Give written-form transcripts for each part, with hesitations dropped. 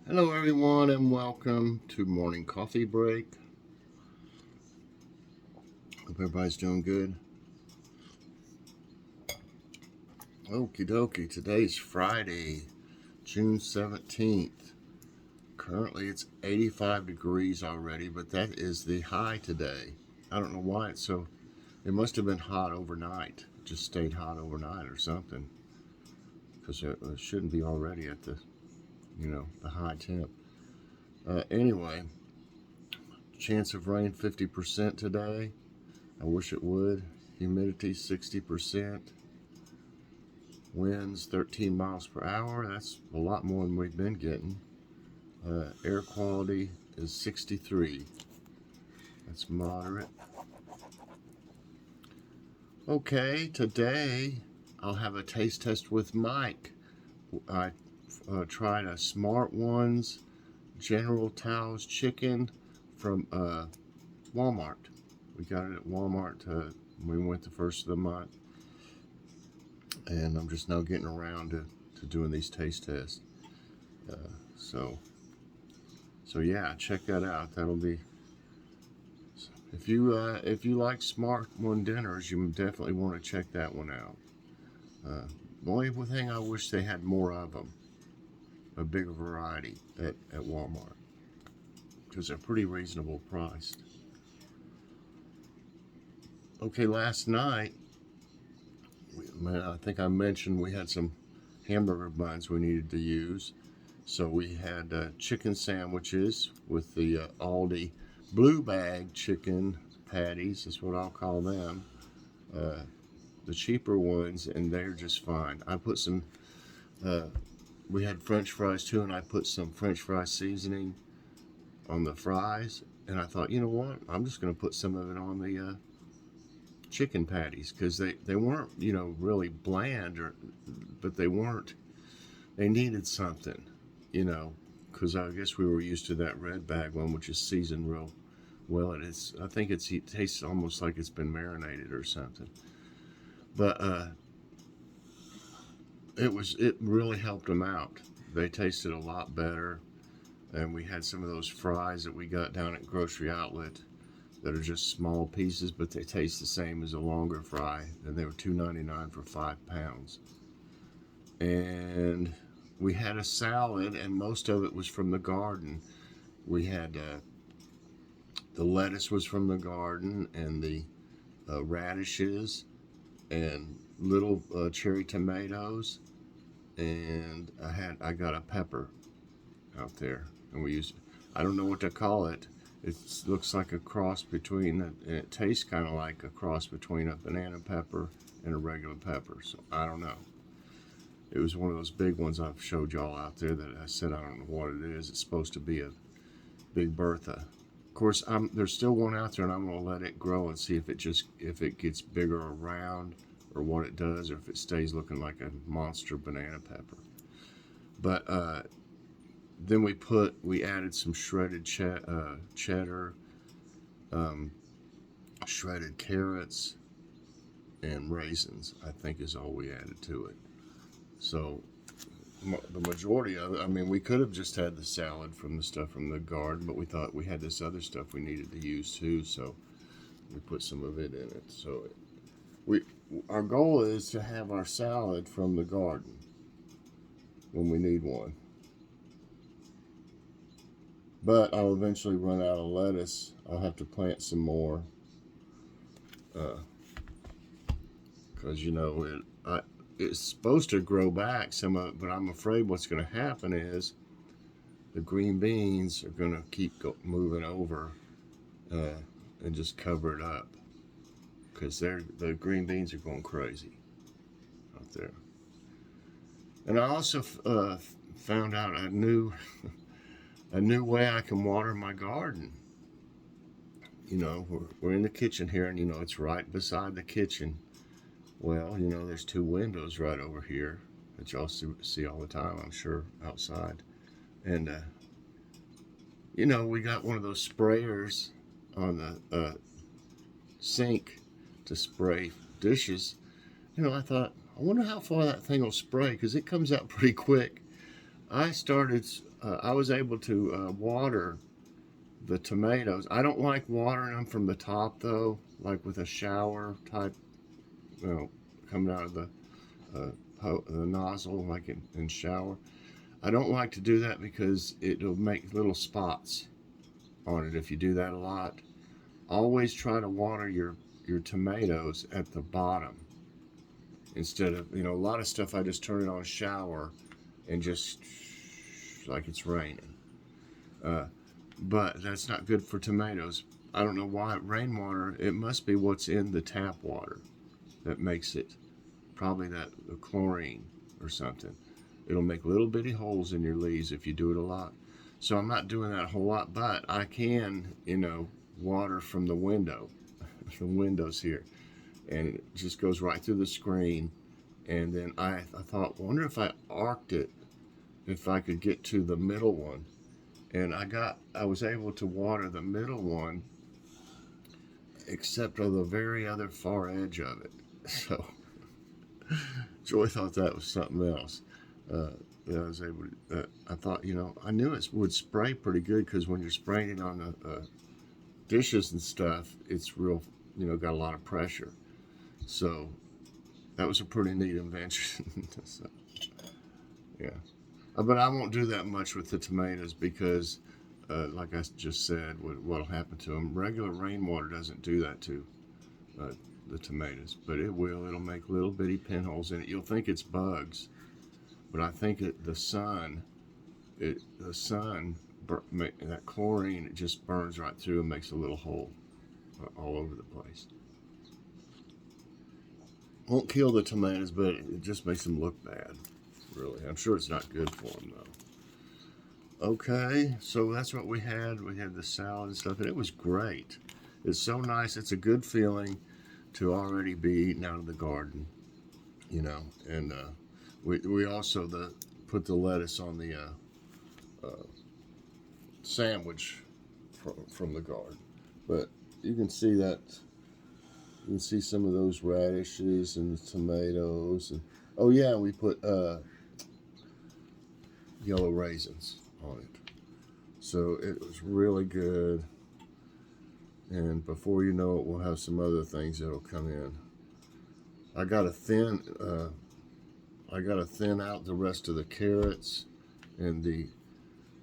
Hello everyone and welcome to morning coffee break. Hope everybody's doing good. Okie dokie, today's Friday, June 17th. Currently it's 85 degrees already, but that is the high today. I don't know why it's so, it must have been hot overnight. It just stayed hot overnight or something. Because it shouldn't be already at the high temp. Anyway, chance of rain 50% today. I wish it would. Humidity 60%. Winds 13 miles per hour. That's a lot more than we've been getting. Air quality is 63. That's moderate. Okay, today I'll have a taste test with Mike. I tried a Smart Ones General Tao's chicken from Walmart. We got it at Walmart. We went the first of the month. And I'm just now getting around to doing these taste tests. So yeah, check that out. That'll be, if you like Smart One dinners, you definitely want to check that one out. The only thing I wish they had more of them, a bigger variety at Walmart, because they're pretty reasonable priced. Okay, last night, I think I mentioned we had some hamburger buns we needed to use. So we had chicken sandwiches with the Aldi blue bag chicken patties, is what I'll call them. The cheaper ones, and they're just fine. I put some, we had French fries too, and I put some French fry seasoning on the fries. And I thought, you know what, I'm just going to put some of it on the chicken patties, because they weren't, really bland, but they needed something, because I guess we were used to that red bag one, which is seasoned real well. I think it tastes almost like it's been marinated or something. But it really helped them out. They tasted a lot better, and we had some of those fries that we got down at Grocery Outlet that are just small pieces, but they taste the same as a longer fry, and they were $2.99 for 5 pounds. And we had a salad, and most of it was from the garden. We had the lettuce was from the garden, and the radishes, and little cherry tomatoes, and I got a pepper out there, and we used, I don't know what to call it. It looks like a cross between, and it tastes kind of like a cross between a banana pepper and a regular pepper. So I don't know. It was one of those big ones I've showed y'all out there that I said I don't know what it is. It's supposed to be a Big Bertha. Of course, there's still one out there, and I'm going to let it grow and see if it gets bigger or round, or what it does, or if it stays looking like a monster banana pepper. But then we added some shredded cheddar, shredded carrots, and raisins, I think, is all we added to it. So the majority of it, we could have just had the salad from the stuff from the garden, but we thought we had this other stuff we needed to use too, so we put some of it in it. So our goal is to have our salad from the garden when we need one. But I'll eventually run out of lettuce. I'll have to plant some more, because it's supposed to grow back some of it, but I'm afraid what's going to happen is the green beans are going to keep moving over and just cover it up, because the green beans are going crazy out there. And I also found out a new way I can water my garden. We're in the kitchen here, and it's right beside the kitchen. Well, there's 2 windows right over here that y'all see all the time, I'm sure, outside. And, we got one of those sprayers on the sink to spray dishes. I thought, I wonder how far that thing will spray, because it comes out pretty quick. I started, I was able to water the tomatoes. I don't like watering them from the top though, like with a shower type, you know, coming out of uh, the nozzle, like in shower. I don't like to do that because it'll make little spots on it if you do that a lot. Always try to water your tomatoes at the bottom instead of, you know, a lot of stuff I just turn it on shower and just like it's raining. Uh, but that's not good for tomatoes. I don't know why. Rainwater, it must be what's in the tap water that makes it, probably that the chlorine or something. It'll make little bitty holes in your leaves if you do it a lot. So I'm not doing that a whole lot, but I can, you know, water from the window, the windows here, and it just goes right through the screen. And then I thought, wonder if I arced it, if I could get to the middle one. And I was able to water the middle one, except on the very other far edge of it. So Joy thought that was something else. That I was able to, I thought, you know, I knew it would spray pretty good because when you're spraying it on the dishes and stuff, it's real, you know, got a lot of pressure. So that was a pretty neat invention. So, yeah. But I won't do that much with the tomatoes because, like I just said, what'll happen to them. Regular rainwater doesn't do that to the tomatoes, but it will. It'll make little bitty pinholes in it. You'll think it's bugs, but I think the sun, that chlorine, it just burns right through and makes a little hole all over the place. Won't kill the tomatoes, but it just makes them look bad. Really, I'm sure it's not good for them though. Okay, so that's what we had. We had the salad and stuff, and it was great. It's so nice. It's a good feeling to already be eating out of the garden, you know. And we also put the lettuce on the sandwich from the garden. But you can see that. You can see some of those radishes and the tomatoes. And oh yeah, we put yellow raisins on it. So it was really good. And before you know it, we'll have some other things that'll come in. I got to thin out the rest of the carrots and the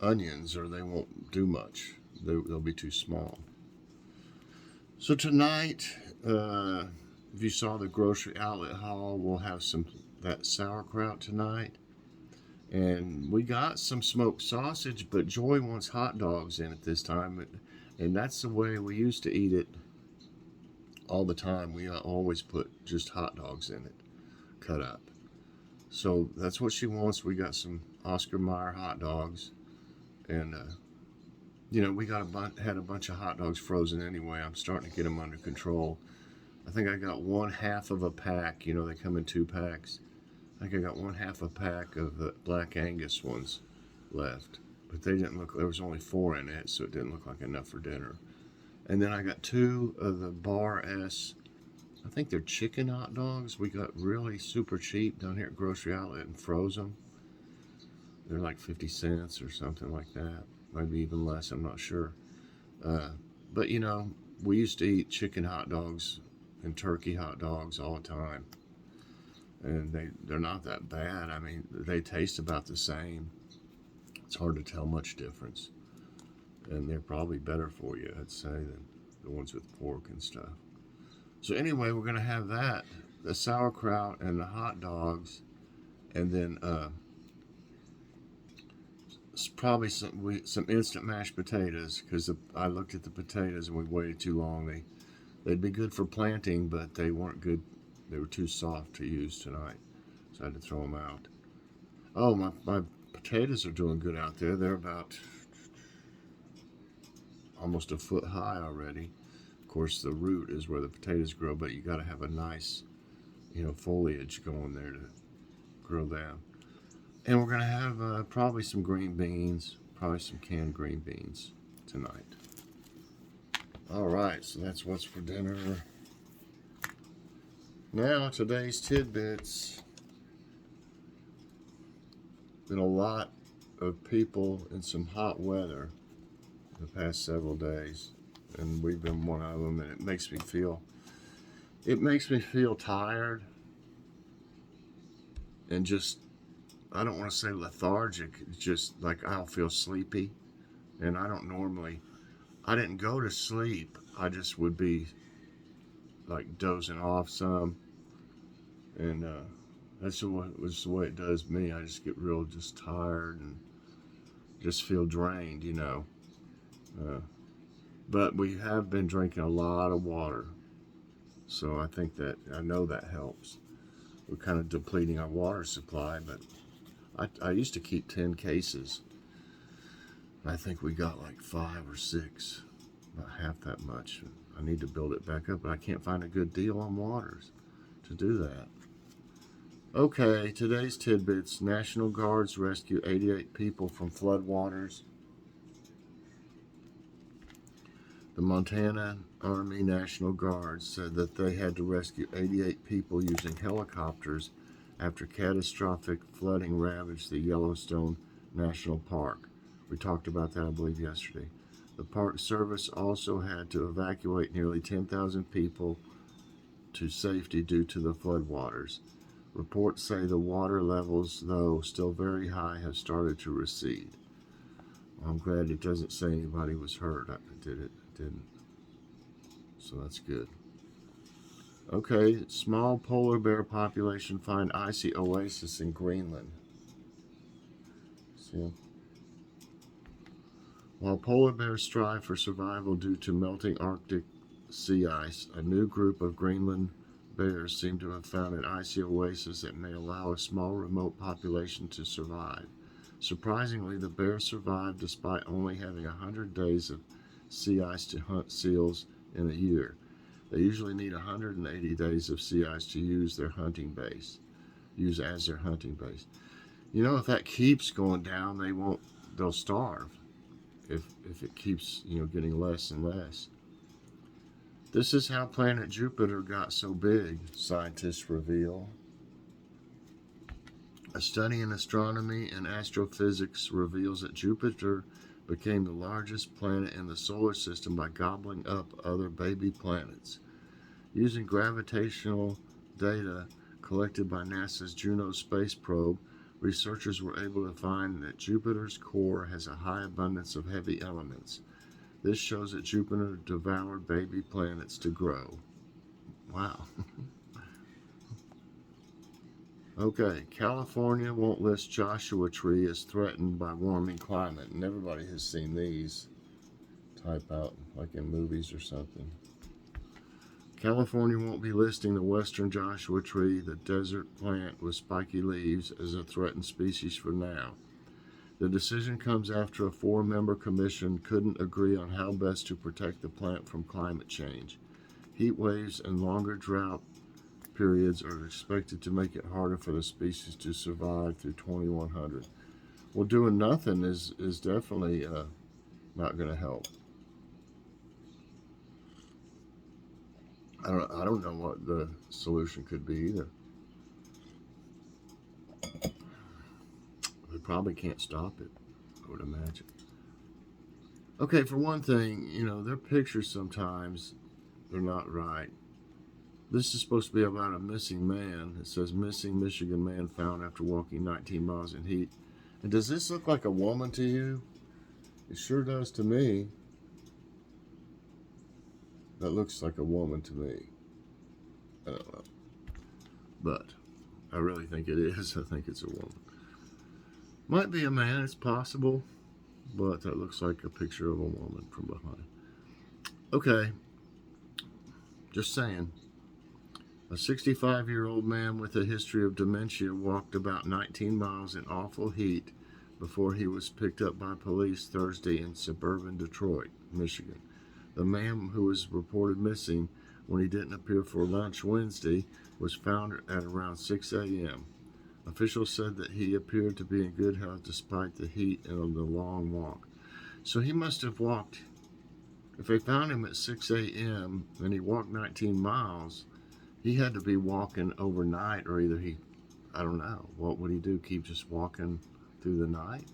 onions, or they won't do much. They'll be too small. So tonight, if you saw the grocery outlet haul, we'll have that sauerkraut tonight. And we got some smoked sausage, but Joy wants hot dogs in it this time. And that's the way we used to eat it all the time. We always put just hot dogs in it, cut up. So that's what she wants. We got some Oscar Mayer hot dogs. And, you know, we had a bunch of hot dogs frozen anyway. I'm starting to get them under control. I think I got 1/2 of a pack. You know, they come in 2 packs. I think I got 1/2 a pack of the Black Angus ones left, but they didn't look. There was only 4 in it, so it didn't look like enough for dinner. And then I got 2 of the Bar S. I think they're chicken hot dogs. We got really super cheap down here at Grocery Outlet and froze them. They're like 50 cents or something like that, maybe even less. I'm not sure. But you know, we used to eat chicken hot dogs and turkey hot dogs all the time. And they're not that bad. I mean, they taste about the same. It's hard to tell much difference. And they're probably better for you, I'd say, than the ones with pork and stuff. So anyway, we're going to have that, the sauerkraut and the hot dogs, and then probably some instant mashed potatoes, because I looked at the potatoes and we waited too long. They'd be good for planting, but they weren't good. They were too soft to use tonight, so I had to throw them out. Oh, my potatoes are doing good out there. They're about almost a foot high already. Of course, the root is where the potatoes grow, but you got to have a nice, you know, foliage going there to grow them. And we're going to have probably some green beans, probably some canned green beans tonight. All right, so that's what's for dinner. Now, today's tidbits. Been a lot of people in some hot weather the past several days, and we've been one of them, and it makes me feel tired and just, I don't want to say lethargic, it's just like I'll feel sleepy, and I didn't go to sleep, I just would be like dozing off some, and that's the way it does me. I just get real just tired and just feel drained, but we have been drinking a lot of water, so I know that helps. We're kind of depleting our water supply, but I used to keep 10 cases. I think we got like 5 or 6, about half that much. I need to build it back up, but I can't find a good deal on waters to do that. Okay, today's tidbits. National Guards rescue 88 people from floodwaters. The Montana Army National Guard said that they had to rescue 88 people using helicopters after catastrophic flooding ravaged the Yellowstone National Park. We talked about that, I believe, yesterday. The Park Service also had to evacuate nearly 10,000 people to safety due to the floodwaters. Reports say the water levels, though still very high, have started to recede. I'm glad it doesn't say anybody was hurt. It didn't. So that's good. Okay, small polar bear population find icy oasis in Greenland. See? While polar bears strive for survival due to melting Arctic sea ice, a new group of Greenland bears seem to have found an icy oasis that may allow a small remote population to survive. Surprisingly, the bears survived despite only having 100 days of sea ice to hunt seals in a year. They usually need 180 days of sea ice to use as their hunting base. If that keeps going down, they'll starve if it keeps, getting less and less. This is how planet Jupiter got so big, scientists reveal. A study in astronomy and astrophysics reveals that Jupiter became the largest planet in the solar system by gobbling up other baby planets. Using gravitational data collected by NASA's Juno space probe, researchers were able to find that Jupiter's core has a high abundance of heavy elements. This shows that Jupiter devoured baby planets to grow. Wow. Okay, California won't list Joshua Tree as threatened by warming climate. And everybody has seen these type out like in movies or something. California won't be listing the western Joshua tree, the desert plant with spiky leaves, as a threatened species for now. The decision comes after a 4-member commission couldn't agree on how best to protect the plant from climate change. Heat waves and longer drought periods are expected to make it harder for the species to survive through 2100. Well, doing nothing is definitely not going to help. I don't know what the solution could be either. We probably can't stop it, I would imagine. Okay, for one thing, their pictures sometimes, they're not right. This is supposed to be about a missing man. It says missing Michigan man found after walking 19 miles in heat. And does this look like a woman to you? It sure does to me. That looks like a woman to me. I don't know. But I really think it is. I think it's a woman. Might be a man, it's possible. But that looks like a picture of a woman from behind. Okay. Just saying. A 65-year-old man with a history of dementia walked about 19 miles in awful heat before he was picked up by police Thursday in suburban Detroit, Michigan. The man, who was reported missing when he didn't appear for lunch Wednesday, was found at around 6 a.m. Officials said that he appeared to be in good health despite the heat and the long walk. So he must have walked, if they found him at 6 a.m. and he walked 19 miles, he had to be walking overnight, or either I don't know, what would he do, keep just walking through the night?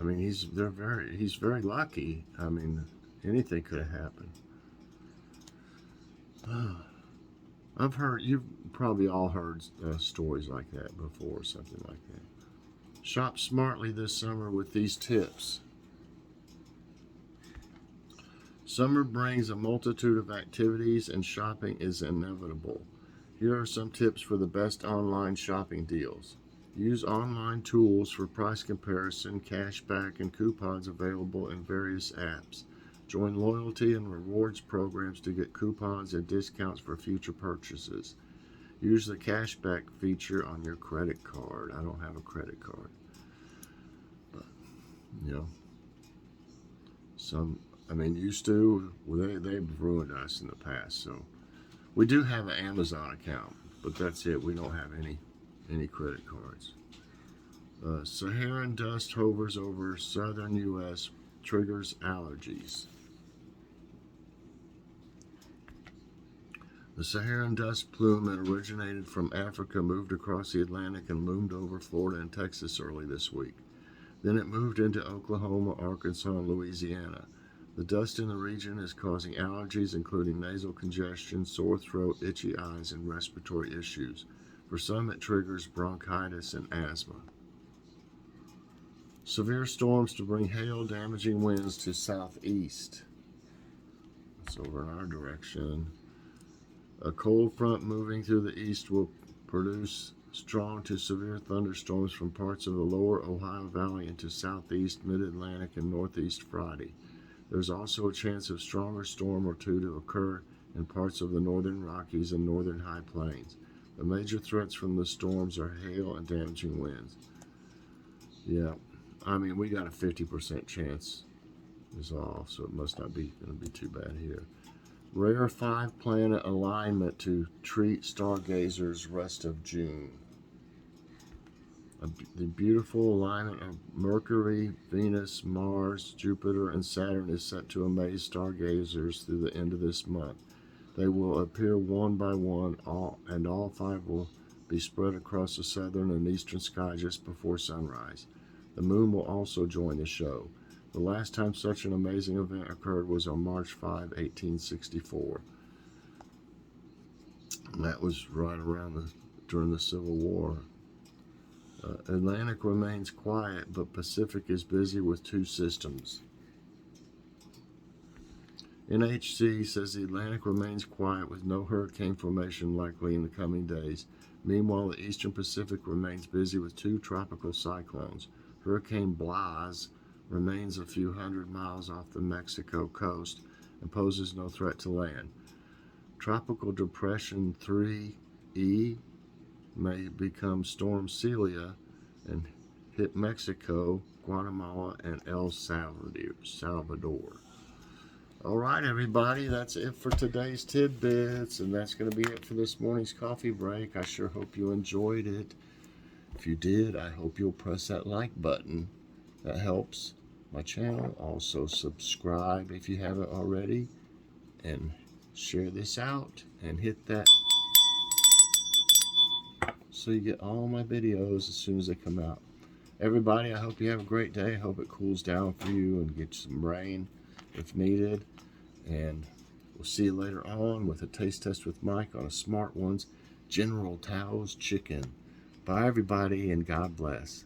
I mean, he's very lucky. I mean, anything could have happened. I've heard, you've probably all heard stories like that before, something like that. Shop smartly this summer with these tips. Summer brings a multitude of activities and shopping is inevitable. Here are some tips for the best online shopping deals. Use online tools for price comparison, cashback, and coupons available in various apps. Join loyalty and rewards programs to get coupons and discounts for future purchases. Use the cashback feature on your credit card. I don't have a credit card. But, you know, used to. Well, they've ruined us in the past. So we do have an Amazon account, but that's it. We don't have any credit cards. Saharan dust hovers over southern U.S., triggers allergies. The Saharan dust plume that originated from Africa moved across the Atlantic and loomed over Florida and Texas early this week. Then it moved into Oklahoma, Arkansas, and Louisiana. The dust in the region is causing allergies, including nasal congestion, sore throat, itchy eyes, and respiratory issues. For some, it triggers bronchitis and asthma. Severe storms to bring hail, damaging winds to southeast. It's over in our direction. A cold front moving through the east will produce strong to severe thunderstorms from parts of the lower Ohio Valley into southeast, mid-Atlantic, and northeast Friday. There's also a chance of stronger storm or two to occur in parts of the northern Rockies and northern High Plains. The major threats from the storms are hail and damaging winds. Yeah, I mean, we got a 50% chance is all, so it must not be going to be too bad here. Rare 5-planet alignment to treat stargazers rest of June. The beautiful alignment of Mercury, Venus, Mars, Jupiter, and Saturn is set to amaze stargazers through the end of this month. They will appear one by one, and all 5 will be spread across the southern and eastern sky just before sunrise. The moon will also join the show. The last time such an amazing event occurred was on March 5, 1864. And that was right around during the Civil War. Atlantic remains quiet, but Pacific is busy with 2 systems. NHC says the Atlantic remains quiet with no hurricane formation likely in the coming days. Meanwhile, the Eastern Pacific remains busy with 2 tropical cyclones. Hurricane Blas remains a few hundred miles off the Mexico coast and poses no threat to land. Tropical Depression 3E may become Storm Celia and hit Mexico, Guatemala, and El Salvador. All right, everybody, that's it for today's tidbits, and that's going to be it for this morning's coffee break. I sure hope you enjoyed it. If you did, I hope you'll press that like button. That helps my channel. Also subscribe if you haven't already, and share this out and hit that so you get all my videos as soon as they come out. Everybody, I hope you have a great day. I hope it cools down for you and get some rain if needed. And we'll see you later on with a taste test with Mike on a Smart Ones General Tao's chicken. Bye, everybody, and God bless.